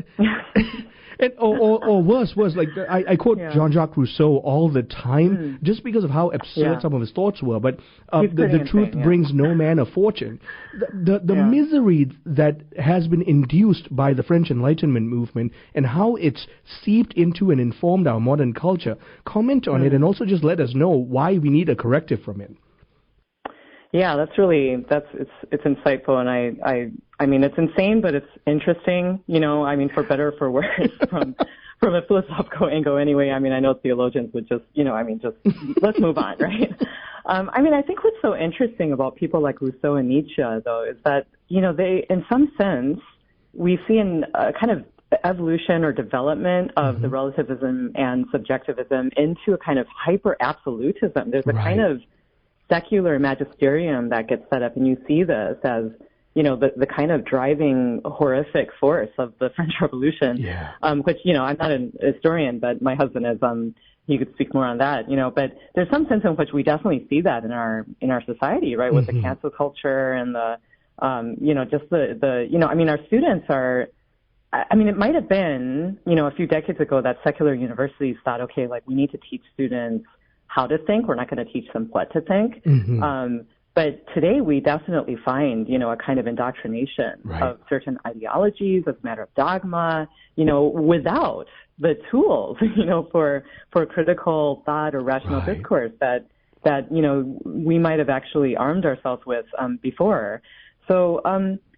or worse, like I quote Jean-Jacques Rousseau all the time, just because of how absurd some of his thoughts were. But the truth brings no man a fortune. The misery that has been induced by the French Enlightenment movement and how it's seeped into and informed our modern culture. Comment on it, and also just let us know why we need a corrective from it. Yeah, it's insightful, and I mean it's insane, but it's interesting. You know, I mean, for better or for worse, from a philosophical angle. Anyway, I mean, I know theologians would just, let's move on, right? I mean, I think what's so interesting about people like Rousseau and Nietzsche, though, is that they, in some sense, we see in a kind of evolution or development of the relativism and subjectivism into a kind of hyper-absolutism. There's a kind of secular magisterium that gets set up, and you see this as, the kind of driving horrific force of the French Revolution, which, I'm not a historian, but my husband is, he could speak more on that, but there's some sense in which we definitely see that in our society, right, with the cancel culture and the, our students are, it might have been, a few decades ago that secular universities thought, okay, like we need to teach students how to think. We're not going to teach them what to think. But today we definitely find, a kind of indoctrination of certain ideologies as a matter of dogma, without the tools, for critical thought or rational discourse that we might have actually armed ourselves with before. So,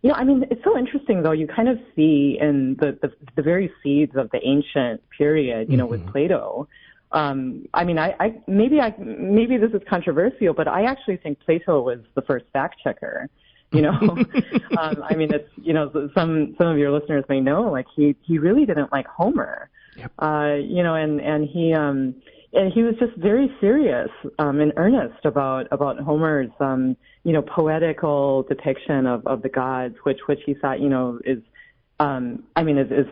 it's so interesting, though. You kind of see in the very seeds of the ancient period, with Plato. Maybe this is controversial, but I actually think Plato was the first fact checker. It's, some of your listeners may know, like he really didn't like Homer. And he was just very serious, in earnest about Homer's, poetical depiction of the gods, which he thought, is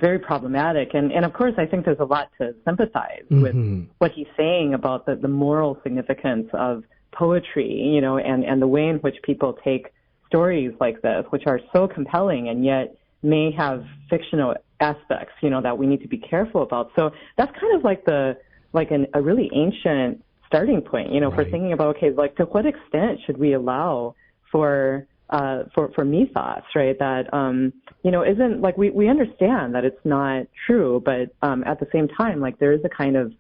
very problematic. And of course, I think there's a lot to sympathize with what he's saying about the moral significance of poetry, and the way in which people take stories like this, which are so compelling and yet may have fictional aspects, that we need to be careful about. So that's kind of like a really ancient starting point, for thinking about, okay, like to what extent should we allow for mythos, right? That, isn't like we understand that it's not true, but at the same time, like there is a kind of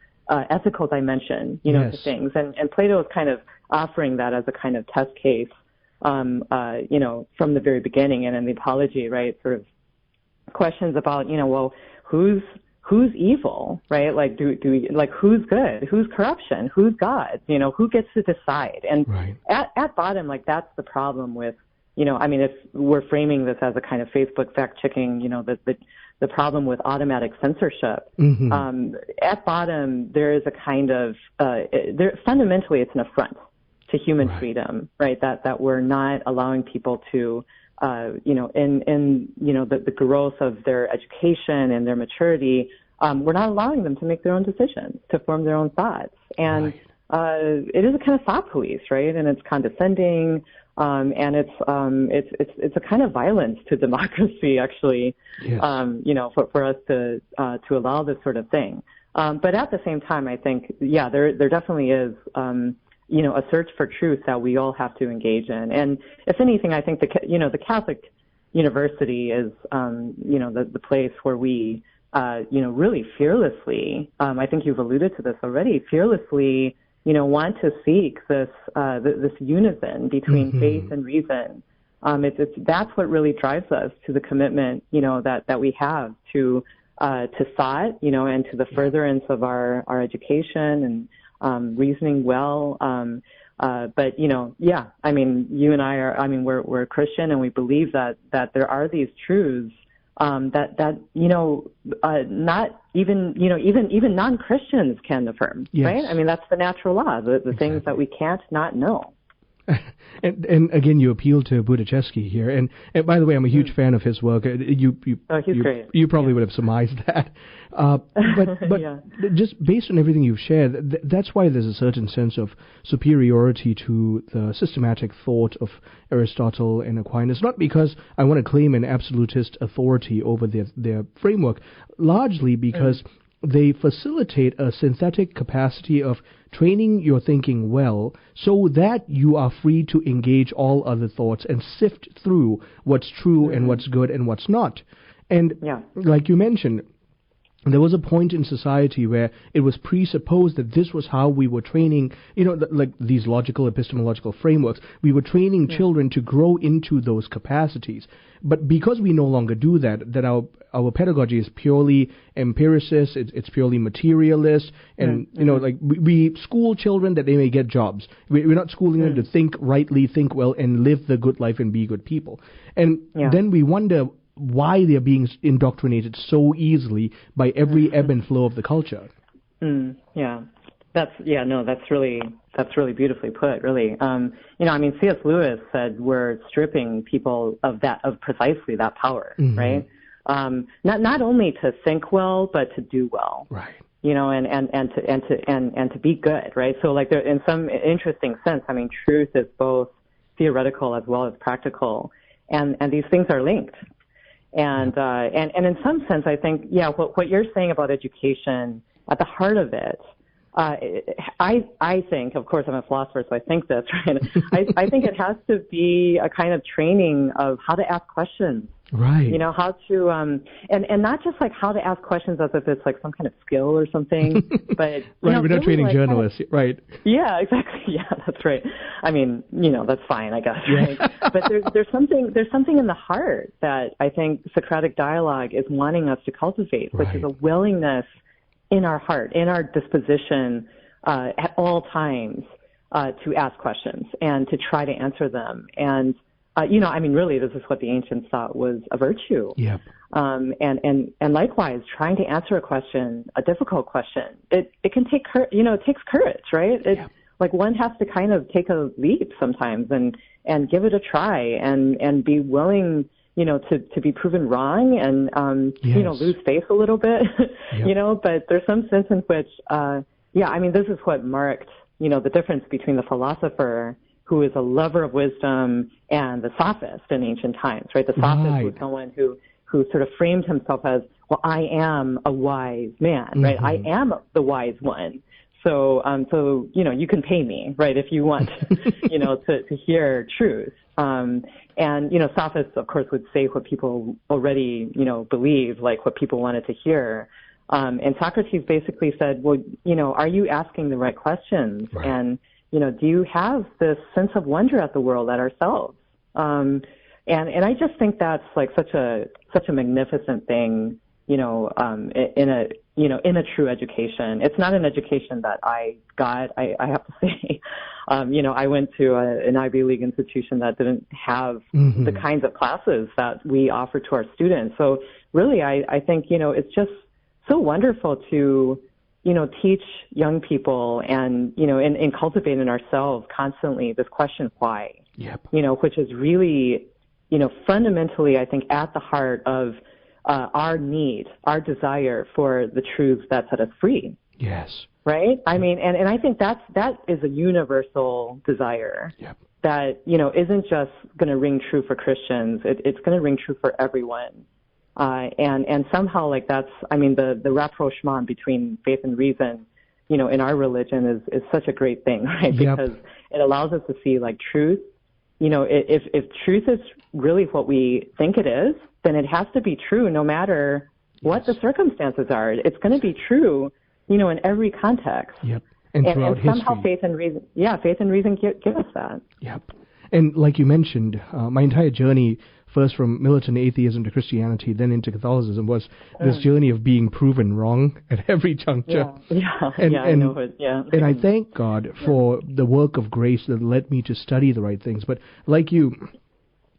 ethical dimension, to things. And Plato is kind of offering that as a kind of test case, from the very beginning. And in the Apology, right, sort of questions about, well, who's evil, right? Like, do we, like, who's good? Who's corruption? Who's God? Who gets to decide? And at bottom, like, that's the problem with, if we're framing this as a kind of Facebook fact-checking, the problem with automatic censorship. At bottom, there is a kind of, fundamentally, it's an affront to human freedom, right? That we're not allowing people to, the growth of their education and their maturity, we're not allowing them to make their own decisions, to form their own thoughts. And it is a kind of thought police, right? And it's condescending, and it's a kind of violence to democracy, actually. Yes. For us to allow this sort of thing. But at the same time, I think, there definitely is, a search for truth that we all have to engage in. And if anything, I think the Catholic University is, the place where we, really fearlessly, I think you've alluded to this already, fearlessly, want to seek this unison between faith and reason. That's what really drives us to the commitment, that we have to thought, and to the furtherance of our education and reasoning well. But I mean, you and I are, we're Christian, and we believe that there are these truths that not even non-Christians can affirm, yes. Right? I mean, that's the natural law, the exactly. Things that we can't not know. And again, you appeal to Budichevsky here, and by the way, I'm a huge fan of his work. He's great. You probably would have surmised that, but yeah. Just based on everything you've shared, that's why there's a certain sense of superiority to the systematic thought of Aristotle and Aquinas. Not because I want to claim an absolutist authority over their framework, largely because they facilitate a synthetic capacity of training your thinking well so that you are free to engage all other thoughts and sift through what's true and what's good and what's not. And like you mentioned, there was a point in society where it was presupposed that this was how we were training, like these logical, epistemological frameworks. We were training children to grow into those capacities. But because we no longer do that our pedagogy is purely empiricist, it's purely materialist, and, we school children that they may get jobs. We're not schooling them to think rightly, think well, and live the good life and be good people. And then we wonder why they're being indoctrinated so easily by every ebb and flow of the culture. That's really beautifully put, really. C.S. Lewis said we're stripping people of precisely that power, right? Not only to think well, but to do well. Right. And to be good, right? So like there, in some interesting sense, truth is both theoretical as well as practical, and these things are linked. And in some sense, I think, what you're saying about education, at the heart of it, I think, of course, I'm a philosopher, so I think this, right? I think it has to be a kind of training of how to ask questions. Right. How to, and not just like how to ask questions as if it's like some kind of skill or something, but, right, we're not really training journalists, right? Yeah, exactly. Yeah, that's right. That's fine, I guess, right? But there's something in the heart that I think Socratic dialogue is wanting us to cultivate, which is a willingness in our heart, in our disposition, at all times, to ask questions and to try to answer them. And, really, this is what the ancients thought was a virtue. Yep. And likewise, trying to answer a difficult question, it can take, it takes courage, right? Like one has to kind of take a leap sometimes and give it a try and be willing, to be proven wrong and, lose face a little bit, but there's some sense in which, this is what marked, the difference between the philosopher who is a lover of wisdom and the sophist in ancient times, right? The sophist was someone who sort of framed himself as, well, I am a wise man, right? I am the wise one. So, you can pay me, right? If you want, to hear truth. Sophists, of course, would say what people already, believe, like what people wanted to hear. And Socrates basically said, well, are you asking the right questions? Right. And, do you have this sense of wonder at the world, at ourselves? And I just think that's like such a magnificent thing, in a true education. It's not an education that I got, I have to say. I went to an Ivy League institution that didn't have the kinds of classes that we offer to our students. So really, I think, it's just so wonderful to, teach young people and, and cultivate in ourselves constantly this question, why? Yep. Which is really, fundamentally, I think, at the heart of our need, our desire for the truths that set us free. Yes. right? I mean, and I think that is a universal desire that, isn't just going to ring true for Christians. It's going to ring true for everyone. And somehow, like, that's, I mean, the rapprochement between faith and reason, in our religion is such a great thing, right? Because it allows us to see, like, truth. If truth is really what we think it is, then it has to be true no matter what the circumstances are. It's going to be true, in every context. Yep. And somehow history. faith and reason give us that. Yep. And like you mentioned, my entire journey, first from militant atheism to Christianity, then into Catholicism, was this journey of being proven wrong at every juncture. And I thank God for the work of grace that led me to study the right things. But like you,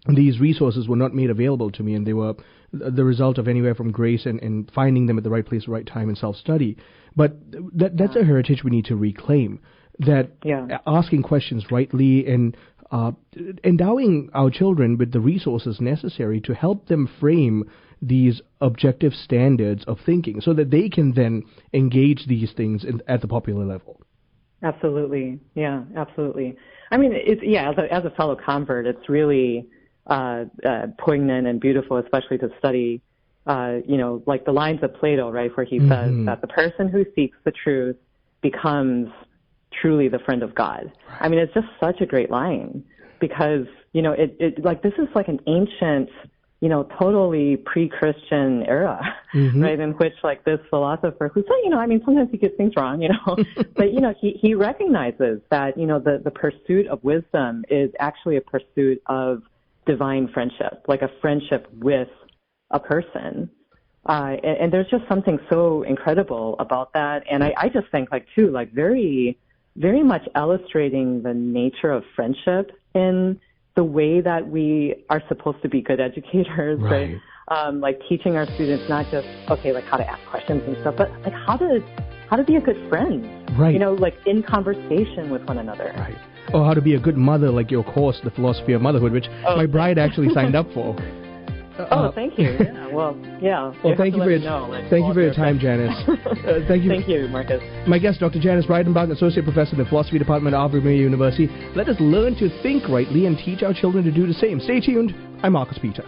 these resources were not made available to me, and they were the result of anywhere from grace and finding them at the right place, right time, and self-study. But that's a heritage we need to reclaim, that asking questions rightly and endowing our children with the resources necessary to help them frame these objective standards of thinking so that they can then engage these things at the popular level. Absolutely. Yeah, absolutely. I mean, as a fellow convert, it's really poignant and beautiful, especially to study, like the lines of Plato, right, where he says that the person who seeks the truth becomes truly the friend of God. I mean, it's just such a great line because, it like this is like an ancient, totally pre-Christian era, right, in which like this philosopher who said, I mean, sometimes he gets things wrong, but, he recognizes that, the pursuit of wisdom is actually a pursuit of divine friendship, like a friendship with a person. And there's just something so incredible about that. And I just think like too, like very, very much illustrating the nature of friendship in the way that we are supposed to be good educators, right? Like teaching our students not just, like how to ask questions and stuff, but like how to be a good friend, right? Like in conversation with one another. Right. Or how to be a good mother, like your course, The Philosophy of Motherhood, which my bride actually signed up for. Thank you. Yeah, well, yeah. Well, thank you for your time, Janice. Thank you. Thank you, Marcus. My guest, Dr. Janice Breidenbach, Associate Professor in the Philosophy Department at Ave Maria University. Let us learn to think rightly and teach our children to do the same. Stay tuned. I'm Marcus Peter.